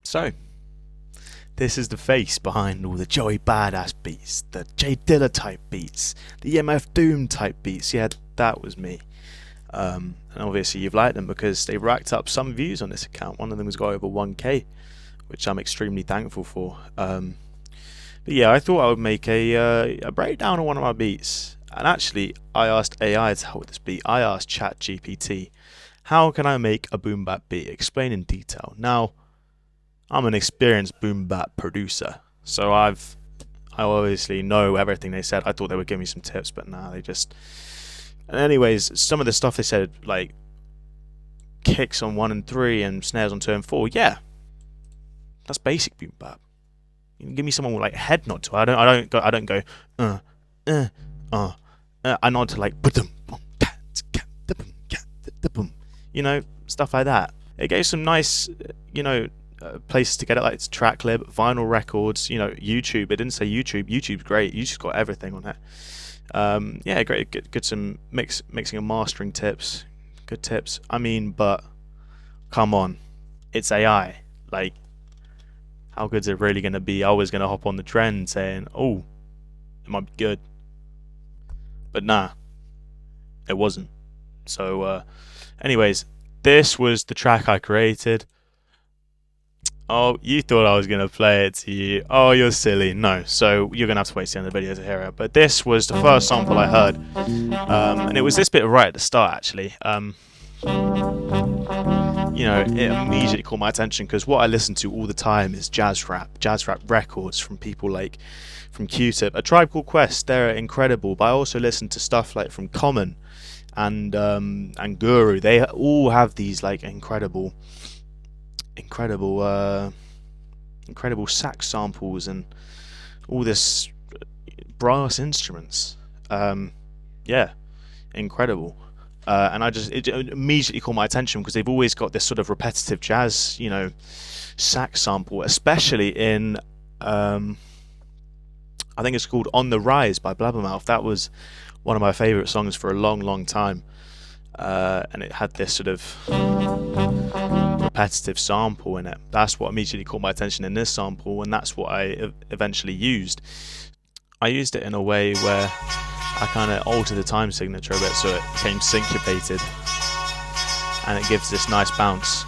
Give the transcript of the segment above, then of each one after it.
So, this is the face behind all the Joey Badass beats, the J Dilla type beats, the MF Doom type beats. Yeah, that was me. And obviously you've liked them because they racked up some views on this account. One of them has got over 1k, which I'm extremely thankful for. But yeah, I thought I would make a breakdown of one of my beats. And actually, I asked AI to help with this beat. I asked Chat GPT, how can I make a boom bap beat? Explain in detail. Now, I'm an experienced boom bap producer, so I obviously know everything they said. I thought they would give me some tips, but nah, they just... And anyways, some of the stuff they said, like kicks on 1 and 3 and snares on 2 and 4, yeah, that's basic boom bap. You can give me someone with like head nod to it. I don't go I nod to like you know, stuff like that. It gave some nice, you know, places to get it, like it's Tracklib, vinyl records, you know, YouTube. It didn't say YouTube. YouTube's great. YouTube's got everything on it. Yeah, great. Good some mixing and mastering tips. Good tips. I mean, but come on, it's AI. Like, how good's it really gonna be? I was gonna hop on the trend saying, oh, it might be good, but nah, it wasn't. So, anyways, this was the track I created. Oh, you thought I was going to play it to you. Oh, you're silly. No, so you're going to have to wait to the end of the video to hear it. But this was the first sample I heard. And it was this bit right at the start, actually. You know, it immediately caught my attention because what I listen to all the time is jazz rap records from people like from Q-Tip. A Tribe Called Quest, they're incredible. But I also listen to stuff like from Common and Guru. They all have these like incredible sax samples and all this brass instruments. Yeah, incredible. And it immediately caught my attention because they've always got this sort of repetitive jazz, you know, sax sample, especially in I think it's called On the Rise by Blabbermouth. That was one of my favorite songs for a long time. And it had this sort of repetitive sample in it. That's what immediately caught my attention in this sample, and that's what I eventually used. I used it in a way where I kind of altered the time signature a bit so it became syncopated, and it gives this nice bounce.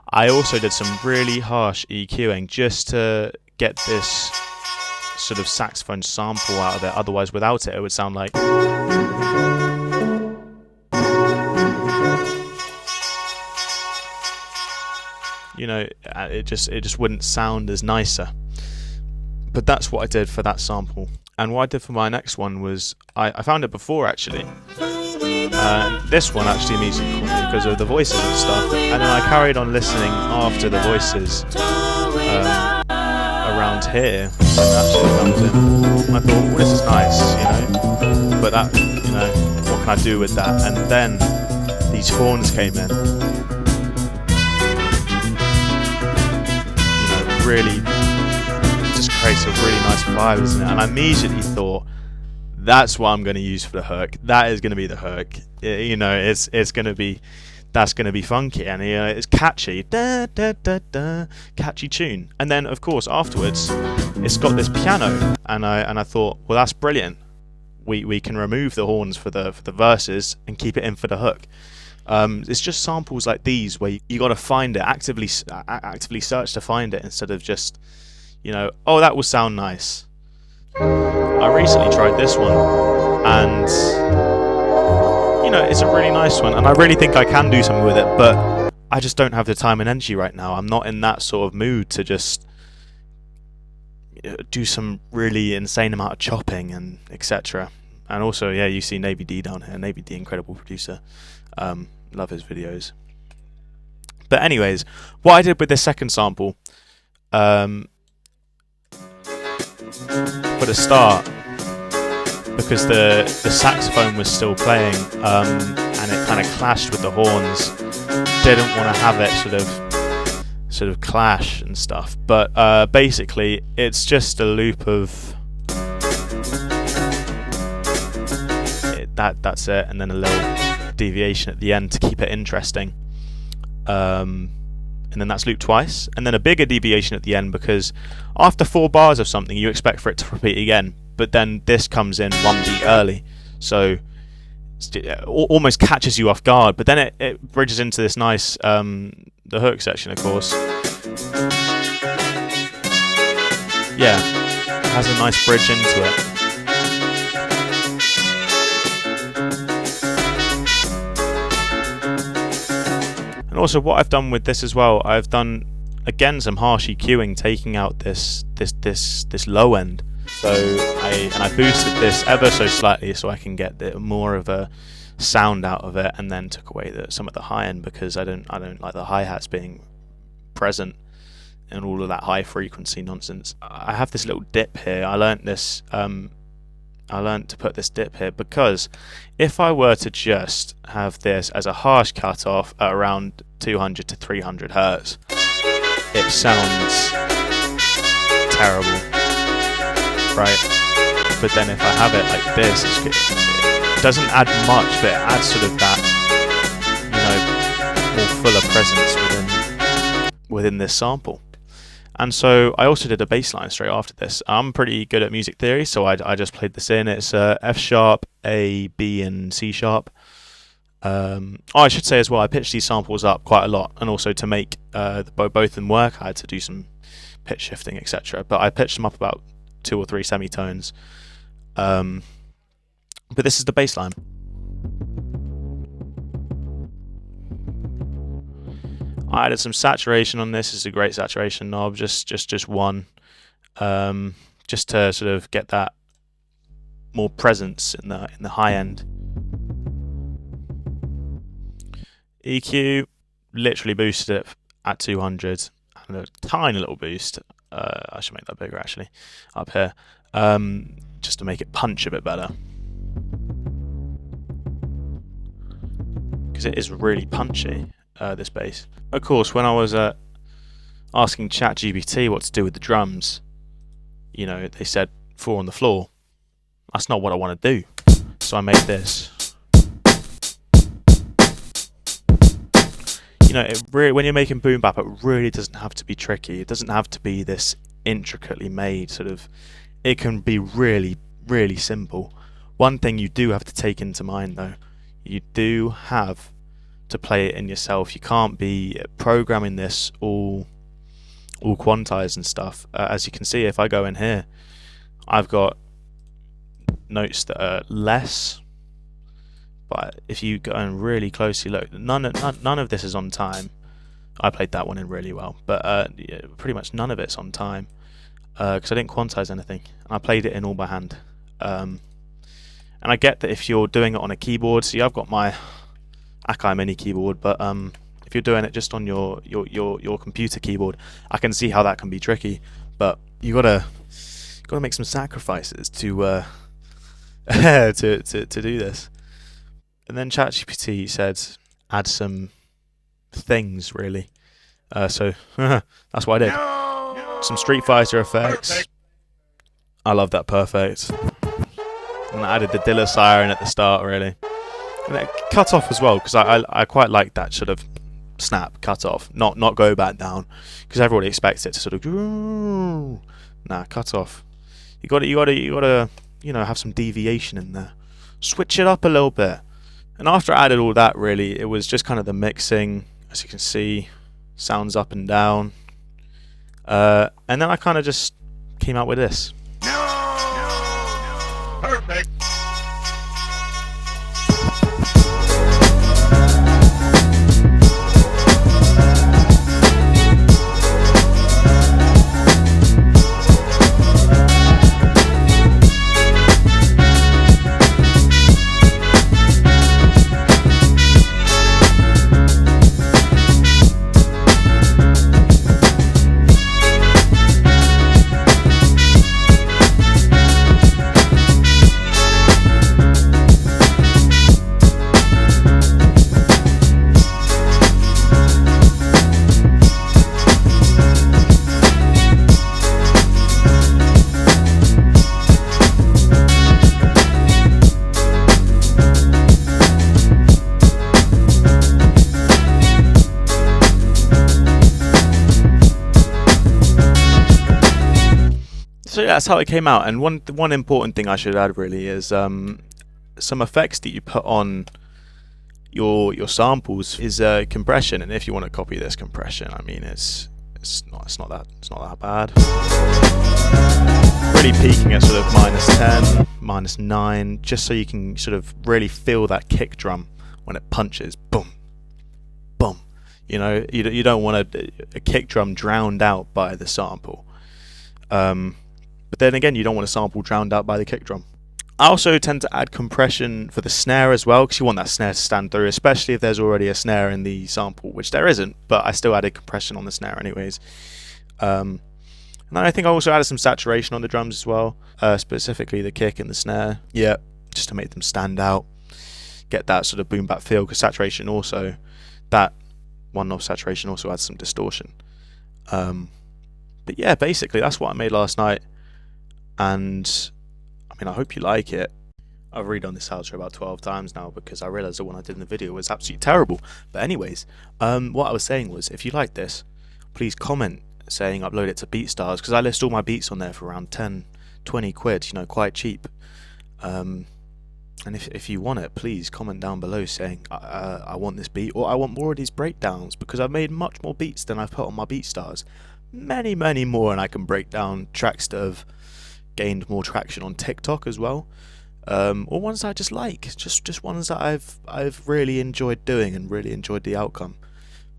I also did some really harsh EQing just to get this sort of saxophone sample out of it. Otherwise, without it, it would sound like... You know, it just wouldn't sound as nicer. But that's what I did for that sample. And what I did for my next one was I found it before actually. This one actually immediately caught me because of the voices and stuff. And then I carried on listening after the voices around here. And actually comes in. I thought, well, this is nice, you know. But that, you know, what can I do with that? And then these horns came in. Really just creates a really nice vibe, isn't it? And I immediately thought, that's what I'm going to use for the hook. That is going to be the hook. You know, that's going to be funky, and you know, it's catchy, catchy tune. And then of course afterwards, it's got this piano, and I thought, well, that's brilliant. We can remove the horns for the verses and keep it in for the hook. It's just samples like these where you got to find it, actively search to find it instead of just, you know, oh, that will sound nice. I recently tried this one, and you know, it's a really nice one, and I really think I can do something with it, but I just don't have the time and energy right now. I'm not in that sort of mood to just do some really insane amount of chopping and etc. And also, yeah, you see Navy D down here. Navy D, incredible producer. Love his videos. But anyways, what I did with this second sample, for the start, because the saxophone was still playing, and it kind of clashed with the horns, didn't want to have it sort of clash and stuff. But basically, it's just a loop of that's it, and then a little deviation at the end to keep it interesting. and then that's looped twice, and then a bigger deviation at the end, because after 4 bars of something you expect for it to repeat again, but then this comes in 1 beat early, so it almost catches you off guard, but then it bridges into this nice the hook section, of course. Yeah, it has a nice bridge into it. And also what I've done with this as well, I've done again some harsh EQing, taking out this low end. So I boosted this ever so slightly so I can get more of a sound out of it, and then took away some of the high end, because I don't like the hi-hats being present and all of that high frequency nonsense. I have this little dip here. I learnt to put this dip here because if I were to just have this as a harsh cutoff at around 200 to 300 hertz, it sounds terrible, right? But then if I have it like this, it doesn't add much, but it adds sort of that, more fuller presence within this sample. And so I also did a bass line straight after this. I'm pretty good at music theory, so I just played this in. It's F sharp, A, B, and C sharp. I should say as well, I pitched these samples up quite a lot, and also to make both of them work, I had to do some pitch shifting, etc. But I pitched them up about 2 or 3 semitones. But this is the bass line. I added some saturation on this. It's a great saturation knob, just one, just to sort of get that more presence in the high end. EQ, literally boosted it at 200, and a tiny little boost. I should make that bigger actually, up here, just to make it punch a bit better, because it is really punchy. This bass. Of course, when I was asking Chat GPT what to do with the drums, they said 4 on the floor. That's not what I want to do. So I made this. When you're making boom bap, it really doesn't have to be tricky. It doesn't have to be this intricately made sort of. It can be really, really simple. One thing you do have to take into mind though, you do have to play it in yourself. You can't be programming this all quantized and stuff. As you can see, if I go in here, I've got notes that are less, but if you go and really closely look, none of this is on time. I played that one in really well, but pretty much none of it's on time, because I didn't quantize anything, and I played it in all by hand. And I get that if you're doing it on a keyboard, see, I've got my Akai Mini keyboard, but if you're doing it just on your computer keyboard, I can see how that can be tricky. But you gotta make some sacrifices to to do this. And then ChatGPT said add some things, really. So that's what I did. Some Street Fighter effects. Perfect. I love that perfect. And I added the Dilla siren at the start, really. And it cut off as well, because I quite like that sort of snap cut off, not go back down, because everybody expects it to sort of cut off. You gotta have some deviation in there, switch it up a little bit. And after I added all that, really, it was just kind of the mixing, as you can see, sounds up and down, and then I kind of just came out with this. Perfect. So yeah, that's how it came out. And one important thing I should add really is some effects that you put on your samples is compression. And if you want to copy this compression, I mean it's not that bad. Really peaking at sort of -10, -9, just so you can sort of really feel that kick drum when it punches. Boom, boom. You know, you don't want a kick drum drowned out by the sample. But then again, you don't want a sample drowned out by the kick drum. I also tend to add compression for the snare as well, because you want that snare to stand through, especially if there's already a snare in the sample, which there isn't, but I still added compression on the snare anyways. And then I think I also added some saturation on the drums as well, specifically the kick and the snare. Yeah, just to make them stand out, get that sort of boom bap feel, because saturation also, that one knob saturation also adds some distortion. But yeah, basically that's what I made last night, and I mean, I hope you like it. I've redone this outro about 12 times now because I realised the one I did in the video was absolutely terrible. But anyways, what I was saying was, if you like this, please comment saying upload it to BeatStars, because I list all my beats on there for around 10, 20 quid, you know, quite cheap. And if you want it, please comment down below saying I want this beat, or I want more of these breakdowns, because I've made much more beats than I've put on my BeatStars. Many, many more, and I can break down tracks that have gained more traction on TikTok as well, or ones that I just like, just ones that I've really enjoyed doing and really enjoyed the outcome,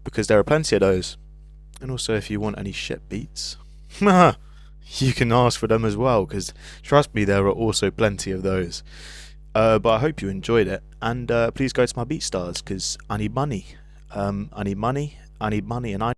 because there are plenty of those. And also, if you want any shit beats, you can ask for them as well, because trust me, there are also plenty of those. But I hope you enjoyed it, and please go to my BeatStars, because I need money. I need money, and I